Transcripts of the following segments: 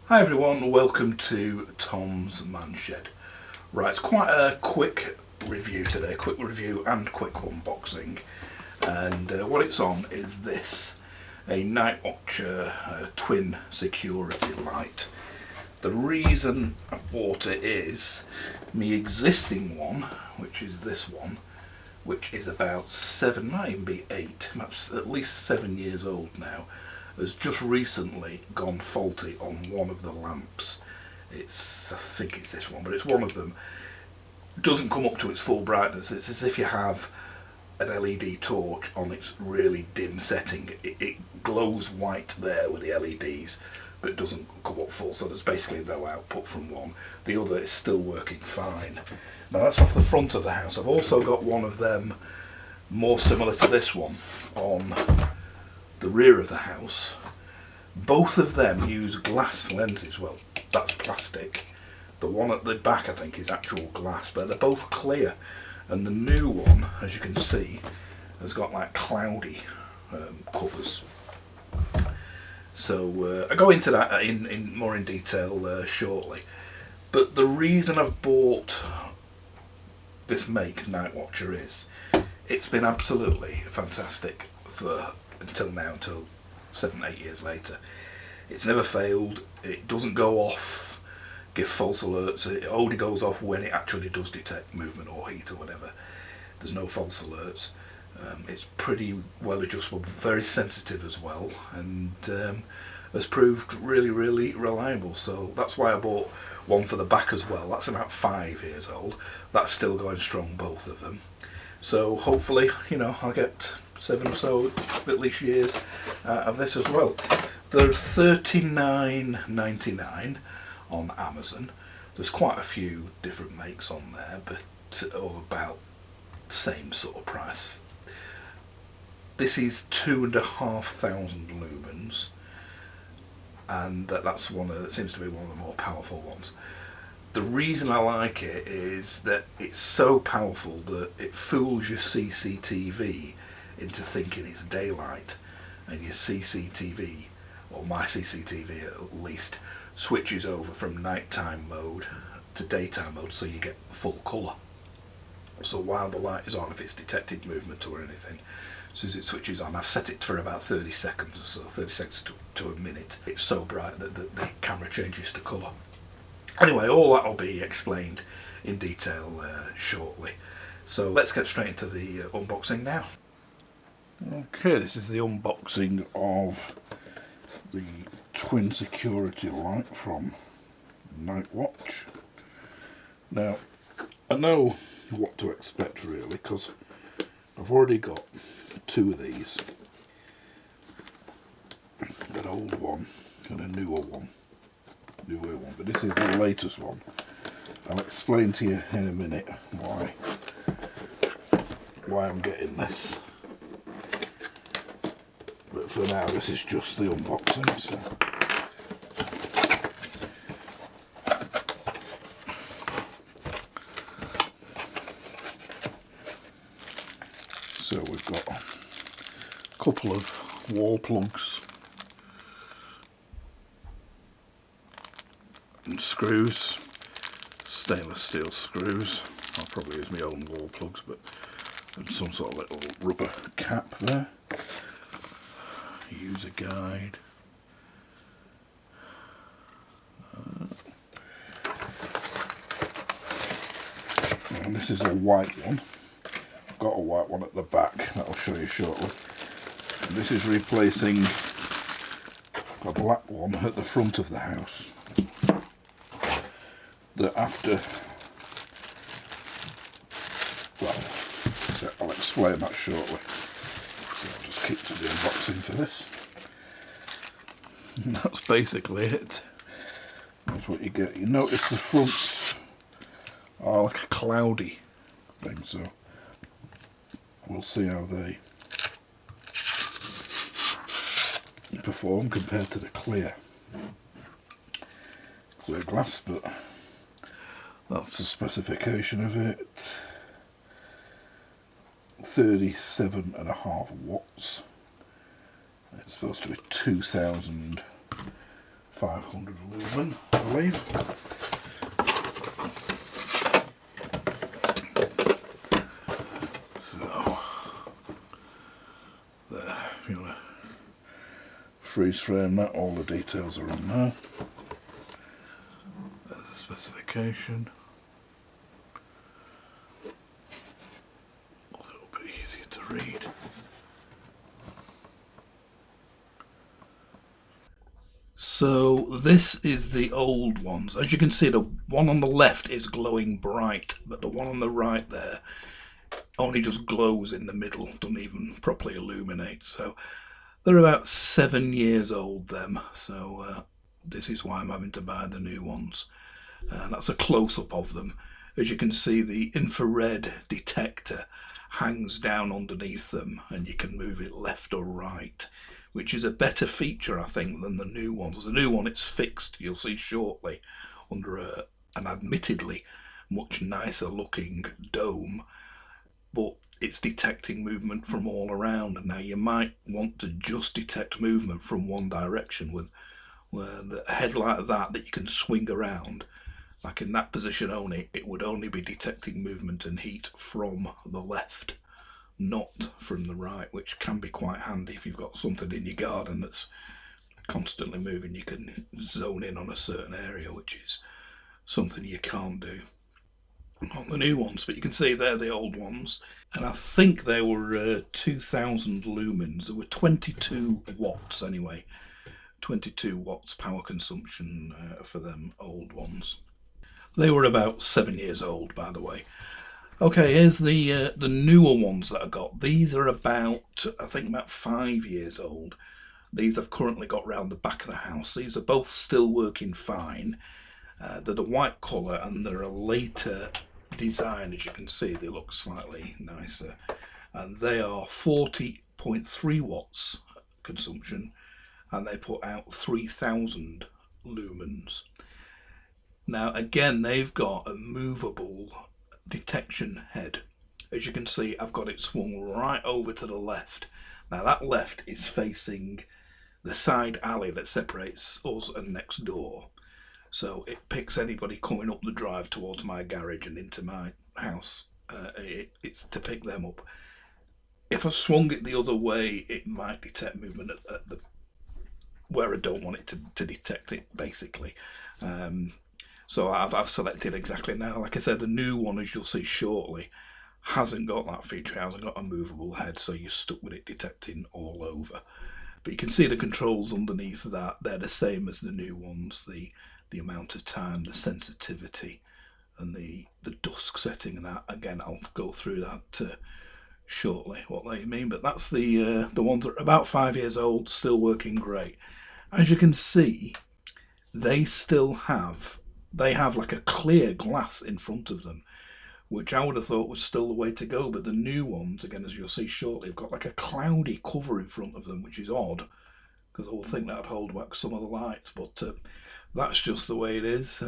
Hi everyone, welcome to Tom's Man Shed. Right, it's quite a quick review today, quick review and quick unboxing. And what it's on is this, a Nightwatcher twin security light. The reason I bought it is my existing one, which is this one, which is about 7, might even be 8, that's at least 7 years old now, has just recently gone faulty on one of the lamps. I think it's this one, but it's one of them. It doesn't come up to its full brightness. It's as if you have an LED torch on its really dim setting. It glows white there with the LEDs, but it doesn't come up full, so there's basically no output from one. The other is still working fine. Now that's off the front of the house. I've also got one of them more similar to this one on the rear of the house. Both of them use glass lenses. Well, that's plastic. The one at the back I think is actual glass, but they're both clear. And the new one, as you can see, has got like cloudy covers. So I go into that in more in detail shortly. But the reason I've bought this make, Nightwatcher, is it's been absolutely fantastic until now, until 7-8 years later. It's never failed. It doesn't go off, give false alerts. It only goes off when it actually does detect movement or heat or whatever. There's no false alerts. It's pretty well adjustable, very sensitive as well, and has proved really reliable. So that's why I bought one for the back as well. That's about 5 years old. That's still going strong, both of them. So hopefully, I'll get 7 or so at least years of this as well. They're $39.99 on Amazon. There's quite a few different makes on there, but all about the same sort of price. This is 2,500 lumens, and that's that seems to be one of the more powerful ones. The reason I like it is that it's so powerful that it fools your CCTV into thinking it's daylight, and your CCTV, or my CCTV at least, switches over from nighttime mode to daytime mode, so you get full colour. So while the light is on, if it's detected movement or anything, as soon as it switches on, I've set it for about 30 seconds or so, 30 seconds to a minute. It's so bright that the camera changes to colour. Anyway, all that will be explained in detail shortly. So let's get straight into the unboxing now. Okay, this is the unboxing of the twin security light from Nightwatch. Now, I know what to expect really, because I've already got 2 of these. An old one and a newer one. But this is the latest one. I'll explain to you in a minute why I'm getting this. But for now, this is just the unboxing. So we've got a couple of wall plugs and screws, stainless steel screws. I'll probably use my own wall plugs, and some sort of little rubber cap there. User guide. And this is a white one. I've got a white one at the back that I'll show you shortly. And this is replacing a black one at the front of the house. I'll explain that shortly. So I'll just keep to the unboxing for this. And that's basically it. That's what you get. You notice the fronts are like a cloudy thing, so we'll see how they perform compared to the clear glass, but that's the specification of it. 37.5 watts. It's supposed to be 2,000 500 lumen, I believe. So, there, if you want to freeze frame that, all the details are on there. There's the specification. A little bit easier to read. So this is the old ones. As you can see, the one on the left is glowing bright, but the one on the right there only just glows in the middle, doesn't even properly illuminate. So they're about 7 years old, them. So this is why I'm having to buy the new ones. That's a close-up of them. As you can see, the infrared detector hangs down underneath them, and you can move it left or right, which is a better feature, I think, than the new ones. The new one, it's fixed, you'll see shortly, under an admittedly much nicer looking dome, but it's detecting movement from all around. Now you might want to just detect movement from one direction with a head like that you can swing around. Like in that position only, it would only be detecting movement and heat from the left, not from the right, which can be quite handy if you've got something in your garden that's constantly moving. You can zone in on a certain area, which is something you can't do on the new ones. But you can see they're the old ones, and I think they were 2000 lumens. They were 22 watts anyway, 22 watts power consumption for them old ones. They were about 7 years old, by the way. Okay, here's the newer ones that I got. These are about, I think, about 5 years old. These I've currently got round the back of the house. These are both still working fine. They're the white colour, and they're a later design. As you can see, they look slightly nicer. And they are 40.3 watts consumption, and they put out 3000 lumens. Now again, they've got a movable detection head. As you can see, I've got it swung right over to the left. Now that left is facing the side alley that separates us and next door. So it picks anybody coming up the drive towards my garage and into my house. It's to pick them up. If I swung it the other way, it might detect movement at the where I don't want it to detect it, basically. So I've selected exactly now. Like I said, the new one, as you'll see shortly, hasn't got that feature. It hasn't got a movable head, so you're stuck with it detecting all over. But you can see the controls underneath that. They're the same as the new ones. The amount of time, the sensitivity, and the dusk setting, and that. Again, I'll go through that shortly, what they mean. But that's the ones that are about 5 years old, still working great. As you can see, they have like a clear glass in front of them, which I would have thought was still the way to go. But the new ones, again, as you'll see shortly, have got like a cloudy cover in front of them, which is odd, because I would think that'd hold back some of the light. But that's just the way it is.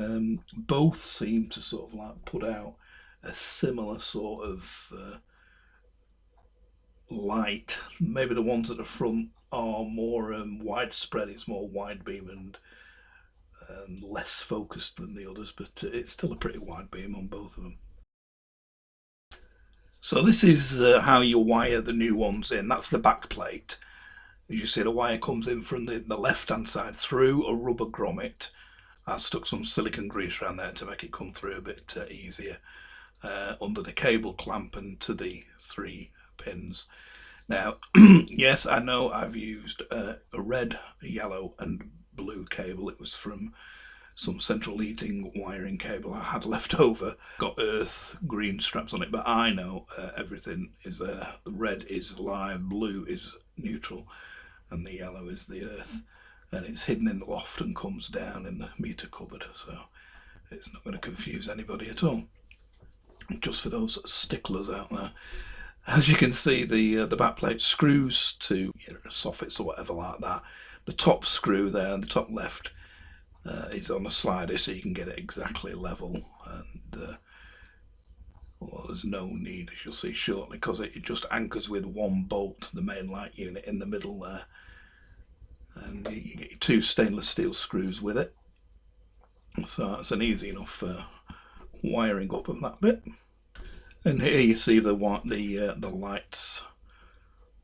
Both seem to sort of like put out a similar sort of light. Maybe the ones at the front are more widespread. It's more wide beam and less focused than the others, but it's still a pretty wide beam on both of them. So this is how you wire the new ones in. That's the back plate. As you see, the wire comes in from the left hand side through a rubber grommet. I stuck some silicone grease around there to make it come through a bit easier, under the cable clamp and to the 3 pins. Now, yes, I know I've used a red, yellow and blue cable. It was from some central heating wiring cable I had left over. Got earth green straps on it, but I know everything is there. The red is live, blue is neutral, and the yellow is the earth. And it's hidden in the loft and comes down in the meter cupboard, so it's not going to confuse anybody at all. Just for those sticklers out there. As you can see, the backplate screws to soffits or whatever like that. The top screw there, the top left, is on a slider, so you can get it exactly level. And well, there's no need, as you'll see shortly, because it just anchors with one bolt, the main light unit in the middle there. and you get your 2 stainless steel screws with it. So that's an easy enough wiring up of that bit. And here you see the lights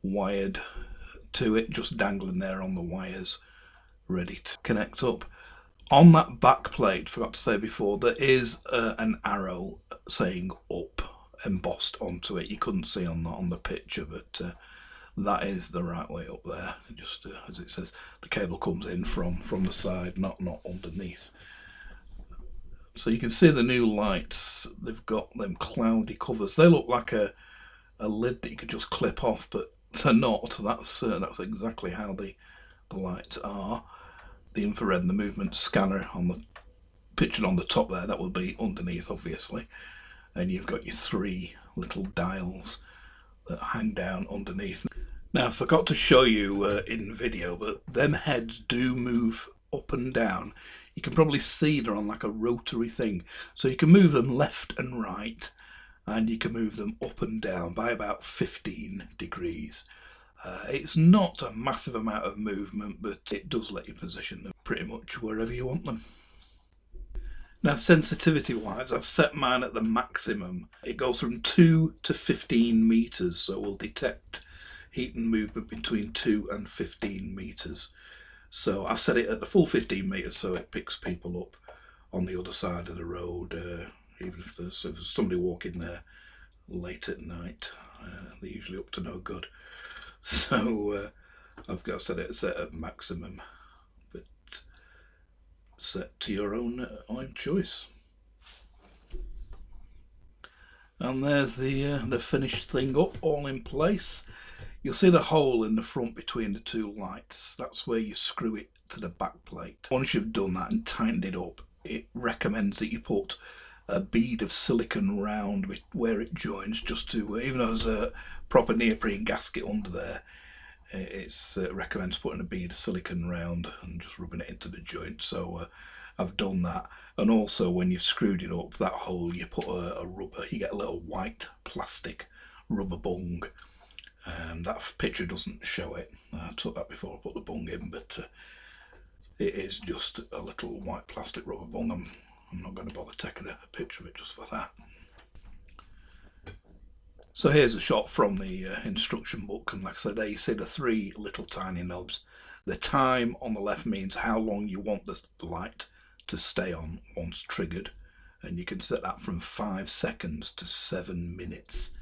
wired to it, just dangling there on the wires, ready to connect up. On that back plate, forgot to say before, there is an arrow saying up embossed onto it. You couldn't see on the picture, but that is the right way up there. Just as it says, the cable comes in from the side, not underneath. So you can see the new lights. They've got them cloudy covers. They look like a lid that you could just clip off, but they're not. That's exactly how the lights are. The infrared and the movement scanner on the pictured on the top there, that will be underneath, obviously. And you've got your 3 little dials that hang down underneath. Now, I forgot to show you in video, but them heads do move up and down. You can probably see they're on like a rotary thing. So you can move them left and right, and you can move them up and down by about 15 degrees. It's not a massive amount of movement, but it does let you position them pretty much wherever you want them. Now, sensitivity wise, I've set mine at the maximum. It goes from 2 to 15 meters, so we'll detect heat and movement between 2 and 15 meters. So I've set it at the full 15 meters, so it picks people up on the other side of the road, even if there's somebody walking there late at night. They're usually up to no good. So I've got set it set at maximum, but set to your own choice. And there's the finished thing up, all in place. You'll see the hole in the front between the 2 lights. That's where you screw it to the back plate. Once you've done that and tightened it up, it recommends that you put a bead of silicone round where it joins, just to, even though there's a proper neoprene gasket under there, it's recommends putting a bead of silicone round and just rubbing it into the joint. So I've done that. And also, when you've screwed it up, that hole, you put a rubber, you get a little white plastic rubber bung. That picture doesn't show it. I took that before I put the bung in, but it is just a little white plastic rubber bung. I'm not going to bother taking a picture of it just for that. So here's a shot from the instruction book, and like I said, there you see the 3 little tiny knobs. The time on the left means how long you want the light to stay on once triggered, and you can set that from 5 seconds to 7 minutes.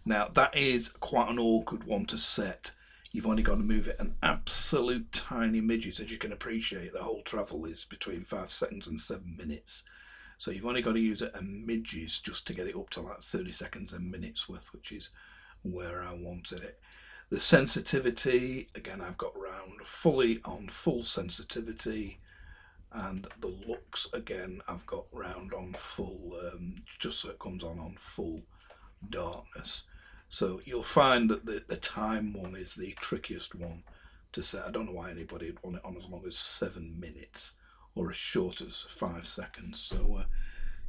Now, that is quite an awkward one to set. You've only got to move it an absolute tiny midget. As you can appreciate, the whole travel is between 5 seconds and 7 minutes. So you've only got to use it a midges just to get it up to like 30 seconds and minutes worth, which is where I wanted it. The sensitivity, again, I've got round fully on full sensitivity, and the lux, again, I've got round on full, just so it comes on full darkness. So you'll find that the time one is the trickiest one to set. I don't know why anybody would want it on as long as 7 minutes or as short as 5 seconds. So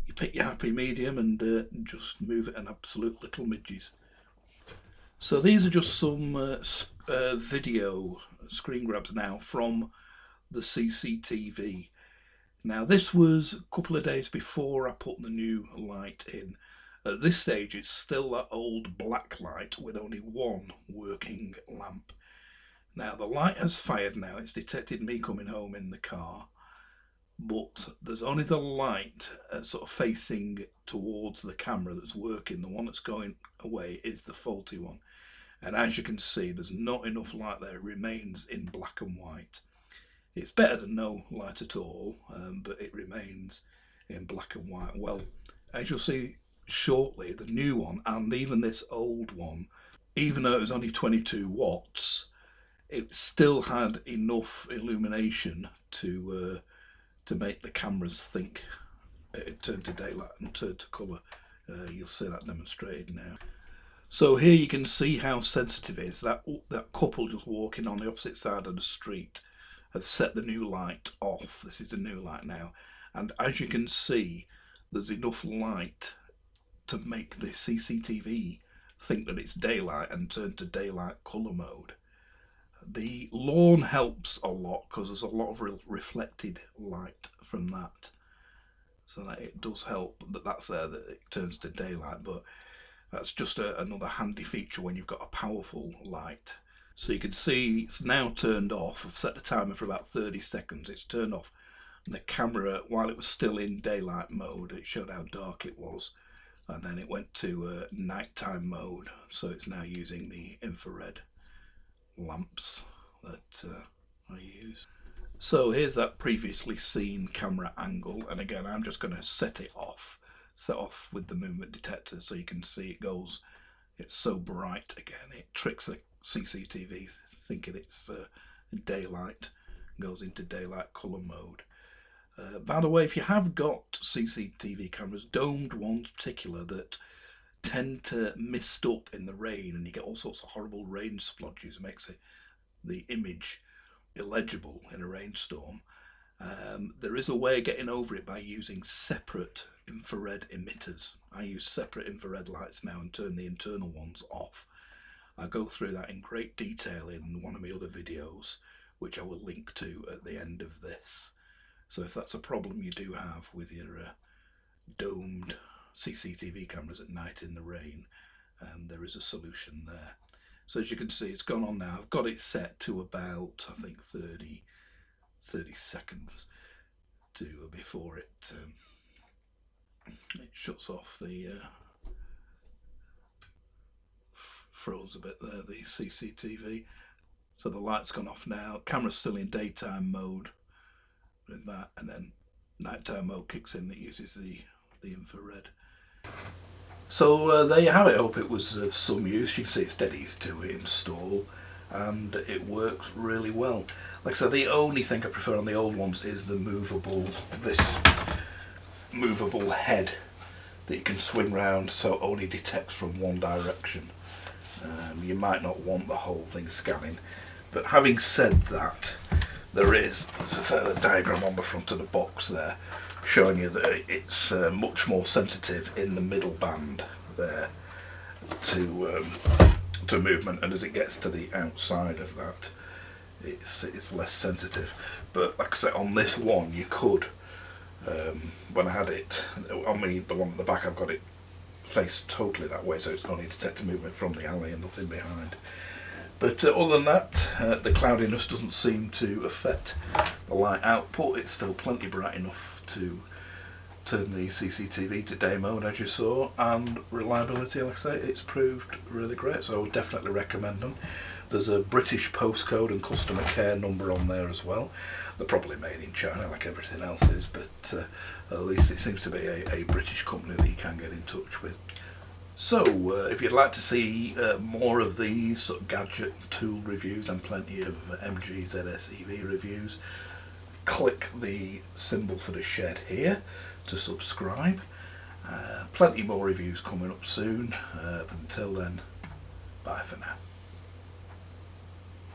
you pick your happy medium and just move it an absolute little midges. So these are just some video screen grabs now from the CCTV. Now, this was a couple of days before I put the new light in. At this stage, it's still that old black light with only 1 working lamp. Now, the light has fired now. It's detected me coming home in the car, but there's only the light sort of facing towards the camera that's working. The one that's going away is the faulty one. And as you can see, there's not enough light there. It remains in black and white. It's better than no light at all, but it remains in black and white. Well, as you'll see shortly, the new one and even this old one, even though it was only 22 watts, it still had enough illumination to make the cameras think it turned to daylight and turned to colour. You'll see that demonstrated now. So here you can see how sensitive it is. That couple just walking on the opposite side of the street have set the new light off. This is the new light now, and as you can see, there's enough light to make the CCTV think that it's daylight and turn to daylight colour mode. The lawn helps a lot because there's a lot of reflected light from that, so that it does help that that's there, that it turns to daylight. But that's just another handy feature when you've got a powerful light. So you can see it's now turned off. I've set the timer for about 30 seconds. It's turned off. And the camera, while it was still in daylight mode, it showed how dark it was. And then it went to nighttime mode. So it's now using the infrared lamps that I use. So here's that previously seen camera angle. And again, I'm just going to set off with the movement detector so you can see it goes. It's so bright again. It tricks the CCTV thinking it's daylight, goes into daylight colour mode. By the way, if you have got CCTV cameras, domed ones particular, that tend to mist up in the rain and you get all sorts of horrible rain splodges, makes the image illegible in a rainstorm. There is a way of getting over it by using separate infrared emitters. I use separate infrared lights now and turn the internal ones off. I go through that in great detail in one of my other videos, which I will link to at the end of this. So if that's a problem you do have with your domed CCTV cameras at night in the rain, there is a solution there. So as you can see, it's gone on now. I've got it set to about, I think, 30 seconds before it shuts off. The froze a bit there, the CCTV. So the light's gone off now. Camera's still in daytime mode with that, and then nighttime mode kicks in that uses the infrared. So there you have it. I hope it was of some use. You can see it's dead easy to install and it works really well. Like I said, the only thing I prefer on the old ones is the this movable head that you can swing round, so it only detects from one direction. You might not want the whole thing scanning, but having said that, there is a diagram on the front of the box there showing you that it's much more sensitive in the middle band there to movement, and as it gets to the outside of that, it's less sensitive. But like I said, on this one you could, when I had it on me, the one at the back, I've got it faced totally that way, so it's only detecting movement from the alley and nothing behind. But other than that, the cloudiness doesn't seem to affect the light output. It's still plenty bright enough to turn the CCTV to day mode, as you saw, and reliability, like I say, it's proved really great, so I would definitely recommend them. There's a British postcode and customer care number on there as well. They're probably made in China like everything else is, but at least it seems to be a British company that you can get in touch with. So if you'd like to see more of these sort of gadget tool reviews and plenty of MG ZS EV reviews, click the symbol for the shed here to subscribe. Plenty more reviews coming up soon, but until then, bye for now.